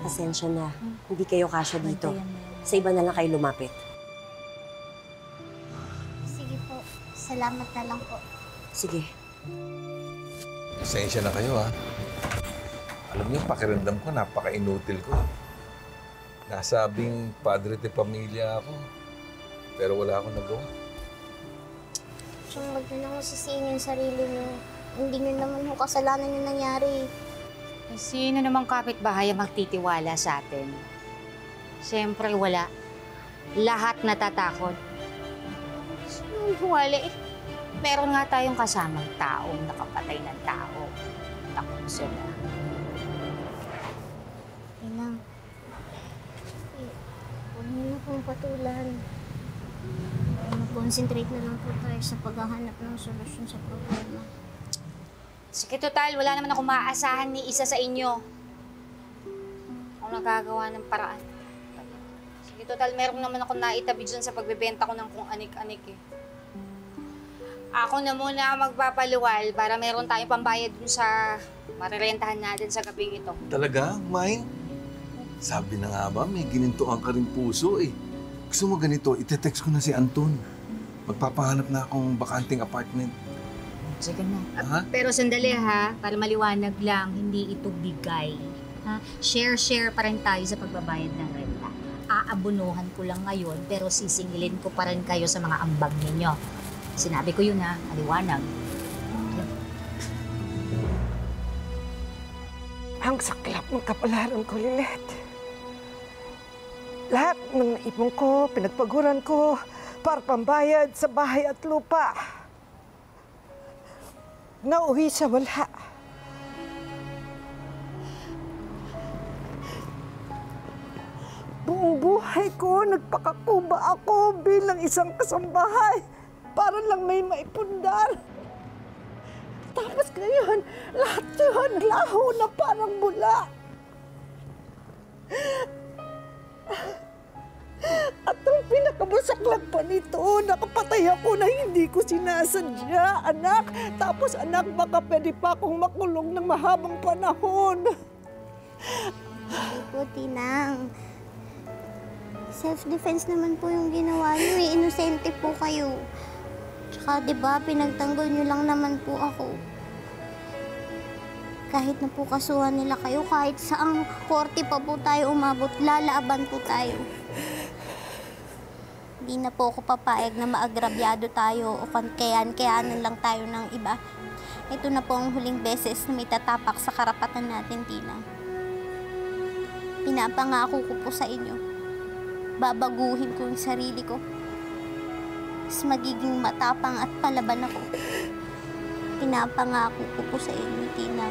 Pasensya na. Hindi kayo kasya dito. Bantayan mo yan. Sa iba na lang kayo lumapit. Sige po. Salamat na lang po. Sige. Pasensya na kayo, ha? Alam niyo, pakiramdam ko, napaka-inutil ko. Nasabing padre de pamilya ako. Pero wala akong nagawa. Siyang wag na lang masisiin yung sarili niyo. Hindi niyo naman ho kasalanan yung nangyari. Sino namang kapitbahay ang magtitiwala sa atin? Siyempre wala. Lahat natatakot. Sino wala eh? Meron nga tayong kasamang taong nakapatay ng tao. Takot sila. Inang. Huwag niyo na pong patulan. Mag-concentrate na lang po tayo sa paghahanap ng solusyon sa problema. Sige, total. Wala naman akong maaasahan ni isa sa inyo. Ako nagagawa ng paraan. Sige, total. Meron naman akong naitabi dyan sa pagbebenta ko ng kung anik-anik eh. Ako na muna magpapaluwal para meron tayong pambayad dun sa marirentahan natin sa gabing ito. Talaga? Mine? Sabi na nga ba, may ginintuan ka rin puso eh. Gusto mo ganito, ite-text ko na si Anton. Magpapahanap na akong bakanting apartment. Sige na. Ha? Pero sandali ha, para maliwanag lang, hindi ito bigay. Ha? Share-share pa rin tayo sa pagbabayad ng renta. Aabunuhan ko lang ngayon, pero sisingilin ko pa rin kayo sa mga ambag ninyo. Sinabi ko yun ha, maliwanag. Okay. Ang saklap ng kapalaran ko, Lilet. Lahat ng naipon ko, pinagpaguran ko, para pambayad sa bahay at lupa. Nauwi sa wala. Buong buhay ko, nagpakakuba ako bilang isang kasambahay para lang may maipundar. Tapos ngayon, lahat yun laho na parang bula. At ang pinakamasaklang pa nito, nakapatay ako na hindi ko sinasadya, anak. Tapos anak, baka pwede pa akong makulong ng mahabang panahon. Hindi po, Tinang. Self-defense naman po yung ginawa niyo eh. Inosente po kayo. Tsaka, di ba, pinagtanggol niyo lang naman po ako. Kahit na po kasuhan nila kayo, kahit saang korte pa po tayo umabot, lalaban po tayo. Hindi na po ako papayag na maagrabyado tayo o kayanan lang tayo ng iba. Ito na po ang huling beses na may tatapak sa karapatan natin, Tina. Pinapangako ko po sa inyo. Babaguhin ko yung sarili ko. Mas magiging matapang at palaban ako. Pinapangako ko po sa inyo, Tina.